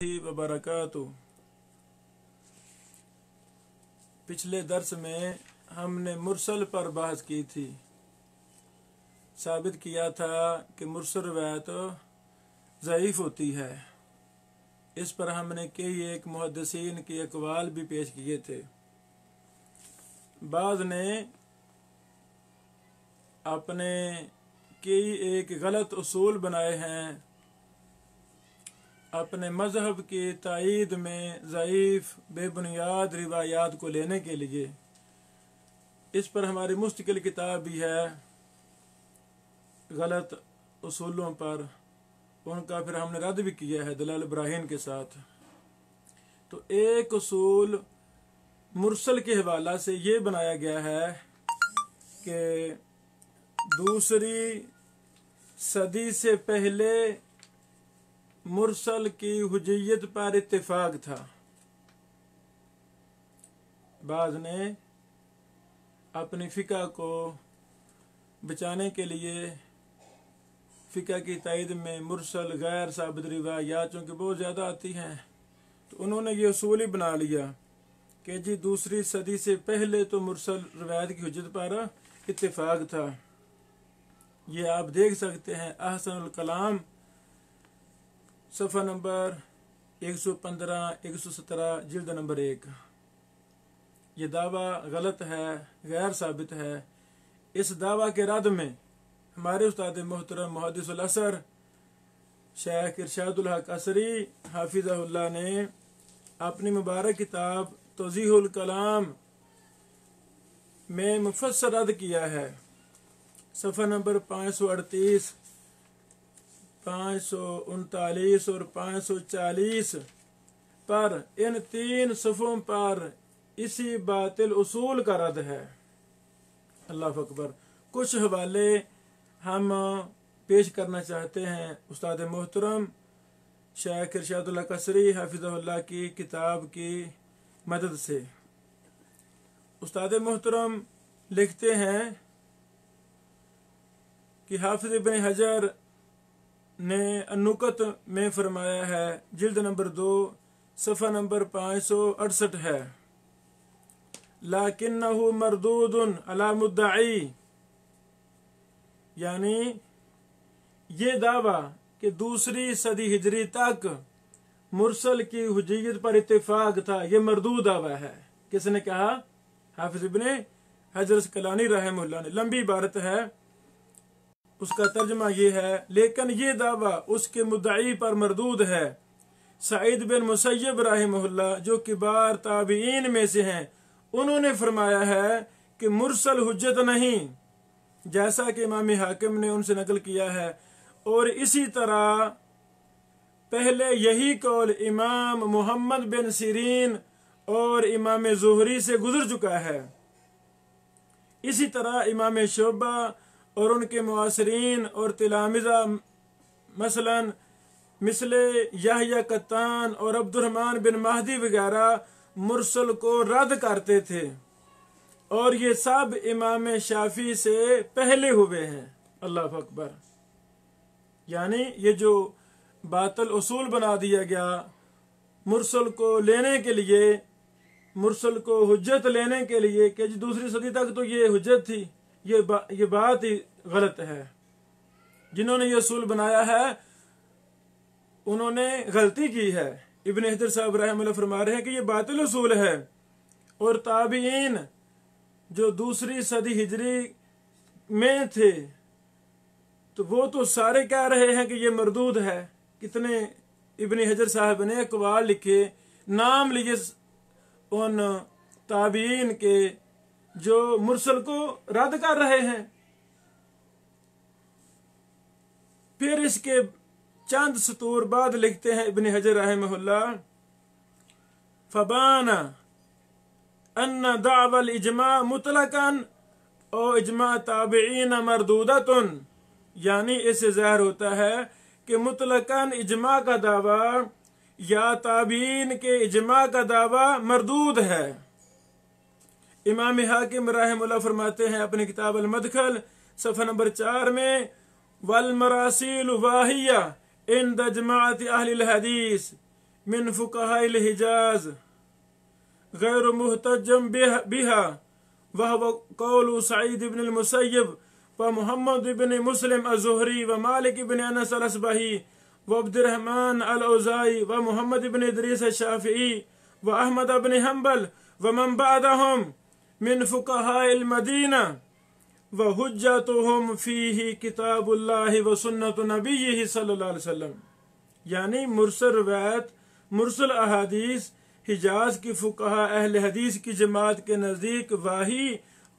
वबरकातुहू। पिछले दर्स में हमने मुरसल पर बहस की थी। साबित किया था कि मुरसल रिवायत ज़ईफ़ होती है। इस पर हमने कई एक मुहद्दिसीन के अक़वाल भी पेश किए थे। बाज़ ने अपने कई एक गलत उसूल बनाए हैं अपने मज़हब की तायीद में ज़ईफ़ बेबुनियाद रिवायात को लेने के लिए। इस पर हमारी मुस्तकिल किताब भी है गलत उसूलों पर, उनका फिर हमने रद्द भी किया है दलाल इब्राहीम के साथ। तो एक उसूल मुरसल के हवाला से ये बनाया गया है कि दूसरी सदी से पहले मुरसल की हुज्जियत पर इत्तिफाक था। बाज़ ने अपनी फ़िक़ा को बचाने के लिए फ़िक़ा की तायीद में मुरसल गैर साबित रिवायात चूँकि बहुत ज़्यादा आती हैं, तो उन्होंने ये उसूल ही बना लिया कि जी दूसरी सदी से पहले तो मुरसल रिवायत की हुज्जत पर इत्तिफाक था। ये आप देख सकते हैं अहसनुल कलाम सफ़ा नंबर 115-117 जिल्द नंबर 1। ये दावा गलत है, गैर साबित है। इस दावा के रद्द में हमारे उस्ताद मोहतरम मुहद्दिसुल असर शेख इरशादुल हक असरी हाफिज़हुल्लाह ने अपनी मुबारक किताब तौज़ीहुल कलाम में मुफस्सल रद्द किया है। सफ़ा नंबर 538, 539 और 540 पर इन तीन सफ़ों पर इसी बातिल उसूल का रद्द है। अल्लाह अकबर। कुछ हवाले हम पेश करना चाहते हैं उस्ताद मोहतरम शेख इरशादुल हक असरी हाफिज़हुल्लाह की किताब की मदद से। उस्ताद मोहतरम लिखते हैं कि हाफिज़ इब्न हजर ने अनुकत में फरमाया है, जिल्द नंबर 2 सफ़ा नंबर 568 है, लाकिन्नहु मरदूदुन अला मुद्दई, यानी ये दावा कि दूसरी सदी हिजरी तक मुरसल की हुज्जियत पर इत्तिफाक था, ये मरदूद दावा है। किसने कहा? हाफिज इब्ने हजर अस्कलानी रहमहुल्लाह ने। लंबी इबारत है, उसका तर्जमा ये है, लेकिन ये दावा उसके मुद्दई पर मरदूद है। सईद बिन मुसय्यब रहमहुल्लाह जो किबार ताबीईन में से हैं, उन्होंने फरमाया है कि मुरसल हुज्जत नहीं, जैसा कि इमाम हाकिम ने उनसे नकल किया है। और इसी तरह पहले यही कौल इमाम मुहम्मद बिन सिरीन और इमाम ज़ुहरी से गुजर चुका है। इसी तरह इमाम शुअबा और उनके मुआसरीन और तिलामिज़ा मसलन मिसले याहया कत्तान और अब्दुर्रहमान बिन महदी वगैरह मुरसल को रद्द करते थे, और ये सब इमाम शाफी से पहले हुए हैं। अल्लाह अकबर। यानी ये जो बातिल उसूल बना दिया गया मुरसल को लेने के लिए, मुरसल को हुज्जत लेने के लिए कि दूसरी सदी तक तो ये हुज्जत थी, ये बात ही गलत है। जिन्होंने ये उसूल बनाया है उन्होंने गलती की है। इब्न हजर साहब रहमतुल्लाह फरमा रहे हैं कि ये बातिल उसूल है, और ताबीईन जो दूसरी सदी हिजरी में थे तो वो तो सारे कह रहे हैं कि ये मरदूद है। कितने इब्न हजर साहब ने अक़वाल लिखे, नाम लिए उन ताबीईन के जो मुरसल को रद्द कर रहे हैं। फिर इसके चंद सतूर बाद लिखते हैं इब्न हजर रहमहुल्लाह, फबाना अन्ना दावल इजमा मुतलकन और इजमा ताबीईन मरदूदतुन, यानी इससे ज़ाहिर होता है कि मुतलकन इजमा का दावा या ताबीईन के इजमा का दावा मरदूद है। इमाम हाकिम रहमहुल्लाह फरमाते हैं अपनी किताब अल मदखल सफ़ा नंबर 4 में, वल मरासिल वाहिया इंद जमाअत अहलिल हदीस من फुक़हा हिजाज गैर मुहतजम बिहा वह कौल सईद इब्न al-मुसय्यब व मोहम्मद इब्न मुस्लिम अज़ुहरी व मालिक इब्न अनस अल-असबही व अब्दुर्रहमान अल-औज़ाई व मोहम्मद इब्न इदरीस अश-शाफ़िई व अहमद इब्न हंबल व मन बअदहुम मिन फुक़हा al-मदीना व हुज्जतुहुम फीही किताबुल्लाह व सुन्नतु नबिय्यिही सल्लल्लाहु अलैहि वसल्लम। यानी मुरसल रिवायत, मुरसल अहादीस हिजाज की फुक़हा अहले हदीस की जमात के नज़दीक वाही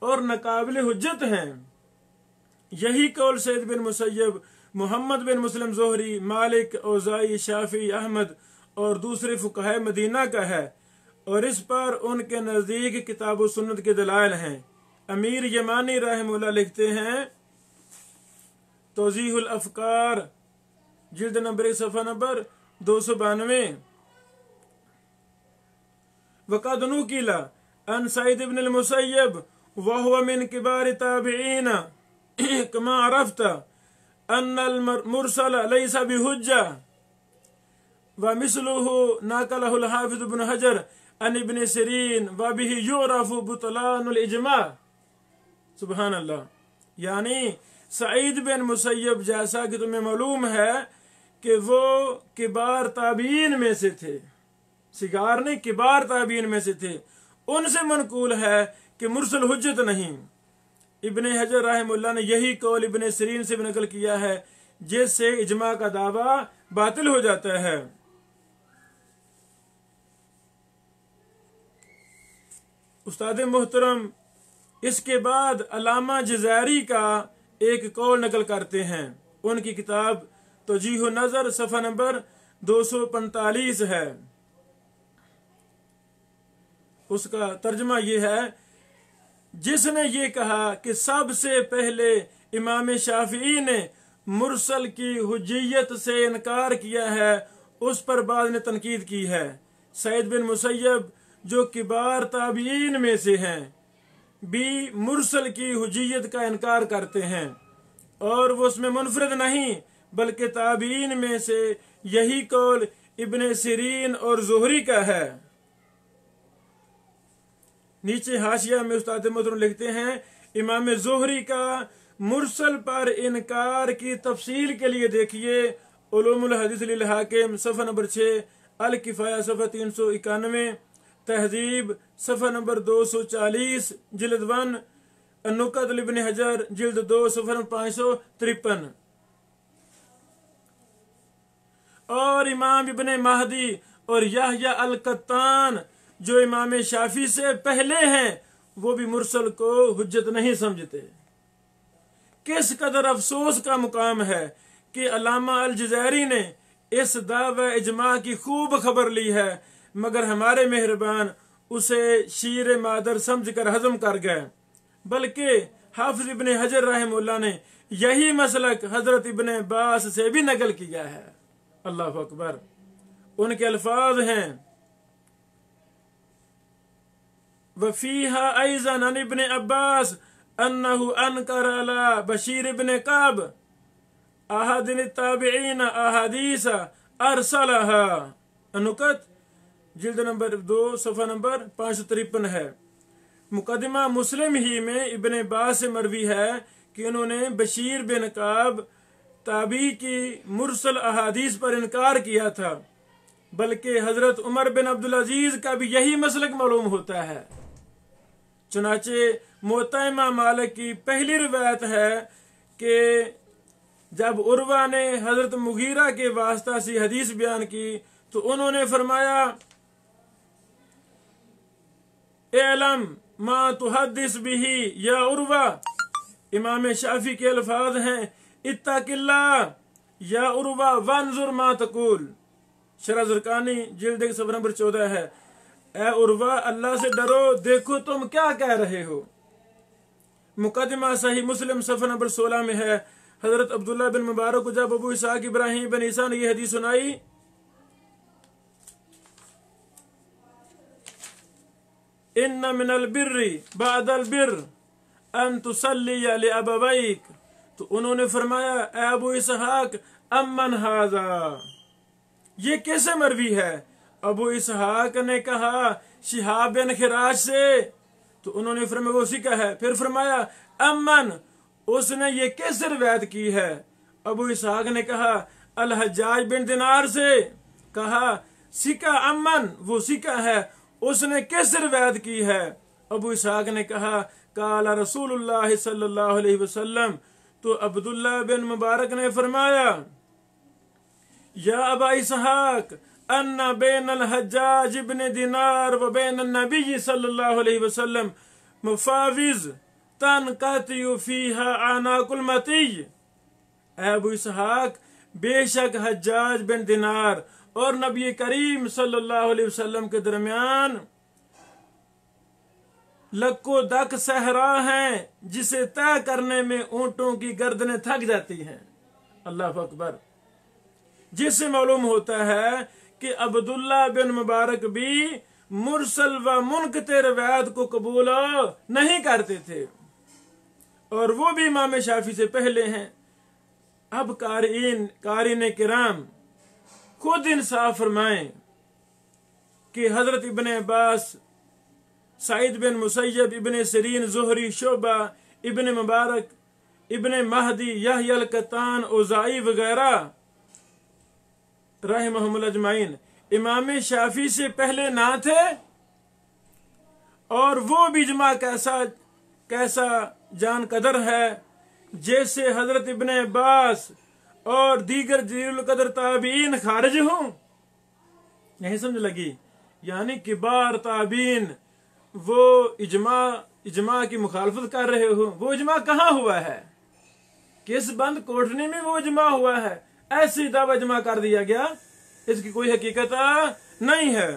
और नाकाबिल हुज्जत हैं। यही कौल सईद बिन मुसय्यब, मोहम्मद बिन मुस्लिम ज़ुहरी, मालिक, औज़ाई, शाफी, अहमद और दूसरे फुक़हा मदीना का है और इस पर उनके नज़दीक किताब और सुन्नत के दलाइल हैं। अमीर यमानी रहमहुल्लाह लिखते हैं तौज़ीहुल अफ़कार जिल्द नंबर 1 सफ़ा नंबर 292 वक़द नुक़िला अन सईद इब्न al-मुसय्यब व हुवा मिन किबार ताबिईन कमा अरफ़्ता अन्नल मुरसल लैसा बिहुज्जा व मिस्लुहु नक़लहुल हाफ़िज़ इब्न हजर अन इब्न सिरीन व बिही युरफ़ु बुतलानुल इज्मा। सुभान अल्लाह। यानी सईद बिन मुसय्यब जैसा कि तुम्हें मालूम है कि वो किबार ताबीन में से थे, सिगार नहीं किबार ताबीन में से थे, उनसे मनकूल है कि मुरसल हुज्जत नहीं। इब्ने हजर रहमहुल्लाह ने यही कौल इब्ने सिरीन से भी नकल किया है जिससे इजमा का दावा बातिल हो जाता है। उस्ताद मोहतरम इसके बाद अल्लामा जज़ारी का एक कौल नकल करते हैं। उनकी किताब तौजीह नज़र सफ़ा नंबर 245 है। उसका तर्जमा ये है, जिसने ये कहा कि सबसे पहले इमाम शाफिई ने मुरसल की हुज्जियत से इनकार किया है, उस पर बाद ने तनकीद की है। सईद बिन मुसय्यब जो किबार ताबीन में से हैं भी मुरसल की हुज्जियत का इनकार करते हैं और वो उसमें मुनफरिद नहीं बल्कि ताबीन में से यही कौल इब्ने सिरीन और ज़ुहरी का है। नीचे हाशिया में उस्ताद मोहतरम लिखते हैं, इमाम ज़ुहरी का मुरसल पर इनकार की तफसील के लिए देखिए उलूमुल हदीस लिल हाकिम सफ़ा नंबर 6, अल किफ़ाया सफ़ा 391, तहज़ीब सफ़ा नंबर 240, जिल्द 1, अनुकत इब्न हजर जिल्द 2 सफ़ा नंबर 553। और इमाम इब्ने महदी और याहया अल कत्तान जो इमाम शाफी से पहले हैं वो भी मुरसल को हुज्जत नहीं समझते। किस कदर अफसोस का मुकाम है कि अल्लामा अल जज़ारी ने इस दावा इजमा की खूब खबर ली है मगर हमारे मेहरबान उसे शीर मादर समझ कर हजम कर गए, बल्कि हाफिज इब्ने हजर रहमहुल्लाह ने यही मसलक हजरत इब्ने अब्बास से भी नकल किया है। अल्लाह अकबर। उनके अल्फाज हैं, वफीहा अयज़न अन इब्ने अब्बास अन्नहु अनकर अला बशीर इब्ने काब अहदिन ताबिईन अहादीस अरसलहा। अनुकत जिल्द नंबर 2 सफ़ा नंबर 553 है। मुकदमा मुस्लिम ही में इब्ने अब्बास से मरवी है कि उन्होंने बशीर बिन काब ताबी की मुरसल अहादीस पर इनकार किया था, बल्कि हजरत उमर बिन अब्दुल अजीज का भी यही मसलक मालूम होता है। चुनाचे मुवत्ता इमाम मालिक की पहली रिवायत है कि जब उर्वा ने हजरत मुगीरा के वास्ता से हदीस बयान की तो उन्होंने फरमाया, एलम मा तुहद्दिस बिही या उर्वा। इमाम शाफी के अल्फाज हैं, इत्तकिल्ला या उर्वा वंजुर मा तकूल। शरह ज़ुरकानी जिल्द 1 सफ़ा नंबर 14 है। ए उर्वा अल्लाह से डरो, देखो तुम क्या कह रहे हो। मुकदमा सही मुस्लिम सफ़ा नंबर 16 में है। हजरत अब्दुल्ला बिन मुबारक को जब अबू इसहाक़ इब्राहिम बिन ईसा ने यह हदीस सुनाई, इन्ना मिनल बिर्रि बअदल बिर्र अन तुसल्लिया लिअबवैक, तो उन्होंने फरमाया, ए अबू इसहाक़ अम्मन हाज़ा, ये कैसे मरवी है। अबू इसहाक ने कहा शिहाब बिन खिराज से, तो उन्होंने फरमाया वो उसी का है। फिर फरमाया अमन, उसने ये कैसे रिवायत की है? अबू इसहाक ने कहा अल हज्जाज बिन दिनार से। कहा सिका अमन, वो सिका है, उसने कैसे रिवायत की है? अबू इसहाक ने कहा काला रसूलुल्लाह सल्लल्लाहु अलैहि वसल्लम, तो अब्दुल्लाह बिन मुबारक ने फरमाया या अबा इसहाक अन्ना बैन अल हज्जाज इब्न दिनार व बैन नबी सल्लल्लाहु अलैहि वसल्लम मुफाविज तनकतयु फीहा आनाकुल मती। अबू इसहाक, बेशक हज्जाज बिन दिनार और नबी करीम सल्लल्लाहु अलैहि वसल्लम के दरमियान लक्को दक सहरा है, जिसे तय करने में ऊंटों की गर्दनें थक जाती हैं। अल्लाह अकबर। जिससे मालूम होता है कि अब्दुल्ला बिन मुबारक भी मुरसल व मुनक़ते रिवायत को कबूल नहीं करते थे, और वो भी इमाम शाफी से पहले हैं। अब कारीन किराम खुद इंसाफ फरमाएं कि हजरत इब्ने अब्बास, सईद बिन मुसैयब, इब्ने सिरीन, ज़ुहरी, शोबा, इब्ने मुबारक, इब्ने महदी, यहया अल कत्तान, औज़ाई वगैरह रहमहुमुल्लाह अजमाइन इमाम शाफी से पहले ना थे, और वो भी इजमा कैसा जान कदर है, जैसे हजरत इब्ने अब्बास और दीगर जलील कदर ताबीन खारिज हों। यही समझ लगी, यानी किबार ताबीन वो इजमा की मुखालफत कर रहे हो। वो इजमा कहाँ हुआ है? किस बंद कोठनी में वो इजमा हुआ है? ऐसी दावा इजमा कर दिया गया, इसकी कोई हकीकत नहीं है।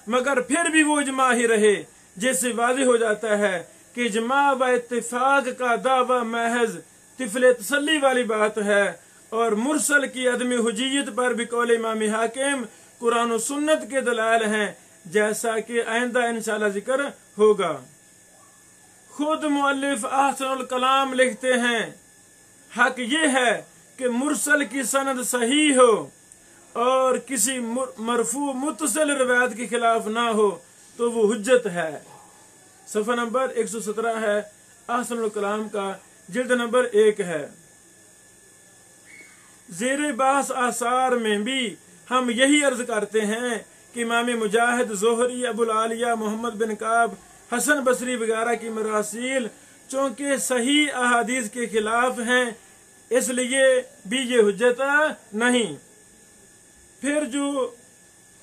मगर फिर भी वो इजमा ही रहे, जिससे वाज़ेह हो जाता है कि इजमा व इत्तिफाक का दावा महज तिफले तसल्ली वाली बात है, और मुरसल की अदमी हुज्जियत पर भी कौल इमाम हाकिम कुरान और सुन्नत के दलाल हैं, जैसा कि आइंदा इंशाअल्लाह जिक्र होगा। खुद मुअल्लिफ अहसनुल कलाम लिखते हैं हक ये है कि मुरसल की सनद सही हो और किसी मरफू मुत्तसिल रिवायत के खिलाफ ना हो, तो वो हुज्जत है। सफ़ा नंबर 117 है, अहसनुल कलाम का जिल्द नंबर 1 है। ज़ेरे बहस आसार में भी हम यही अर्ज करते हैं कि इमाम मुजाहिद, ज़ुहरी, अबुल आलिया, मोहम्मद बिन काब, हसन बसरी वगैरह की मरासील चूंकि सही अहादीस के खिलाफ हैं, इसलिए भी ये हुज्जत नहीं। फिर जो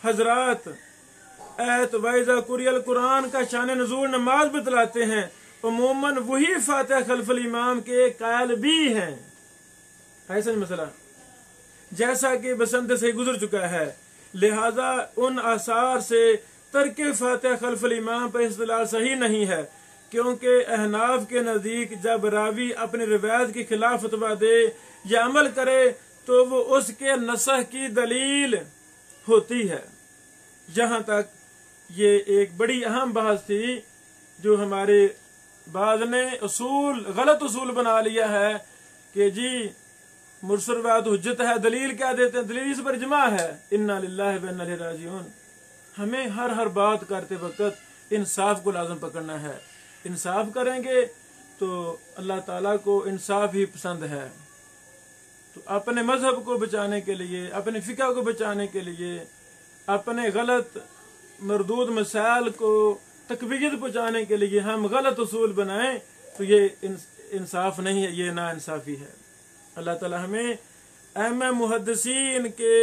हजरात ऐत वाइजा कुरियल कुरान का शान नुज़ूल नमाज बतलाते हैं, उमूमन वही फातिहा खल्फल इमाम के कायल भी हैं। ऐसा मसला जैसा कि बसंत से गुजर चुका है, लिहाजा उन आसार से तर्क फातिहा खल्फल इमाम पर इस्तिलाल सही नहीं है, क्योंकि अहनाफ के नजदीक जब रावी अपनी रिवायत के खिलाफ फतवा दे या अमल करे तो वो उसके नसह की दलील होती है। यहाँ तक ये एक बड़ी अहम बात थी जो हमारे बाद ने गलत उसूल बना लिया है कि जी मुरसल रिवायत हुज्जत है। दलील क्या देते हैं? दलील इस पर इजमा है। इन्ना लिल्लाहि व इन्ना इलैहि राजिऊन। हमें हर बात करते वक्त इंसाफ को लाजम पकड़ना है। इंसाफ करेंगे तो अल्लाह ताला को इंसाफ ही पसंद है। तो अपने मजहब को बचाने के लिए, अपने फिका को बचाने के लिए, अपने गलत मरदूद मसाइल को तकवीयत पहुँचाने के लिए हम गलत उसूल बनाएं तो ये इंसाफ नहीं है, ये ना इंसाफी है। अल्लाह ताला हमें अहम मुहद्दिसीन के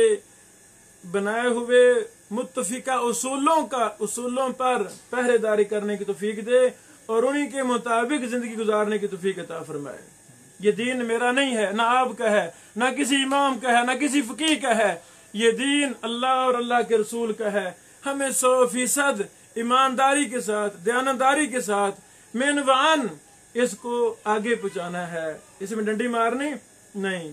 बनाए हुए मुत्तफिका उसूलों पर पहरेदारी करने की तौफीक दे और उन्हीं के मुताबिक जिंदगी गुजारने की तौफीक अता फरमाए। ये दीन मेरा नहीं है, ना आपका है, ना किसी इमाम का है, ना किसी फकीह का है। ये दीन अल्लाह और अल्लाह के रसूल का है। हमें 100% ईमानदारी के साथ, दयानतदारी के साथ मेनवान इसको आगे पहुंचाना है। इसमें डंडी मारनी नहीं।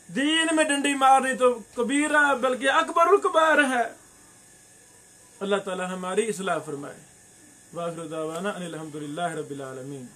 दीन में डंडी मारनी तो कबीरा बल्कि अकबरुल कबार है। अल्लाह ताला हमारी इस्लाह फरमाए। वाखिर दावाना अनिल हम्दुलिल्लाहि रब्बिल आलमीन।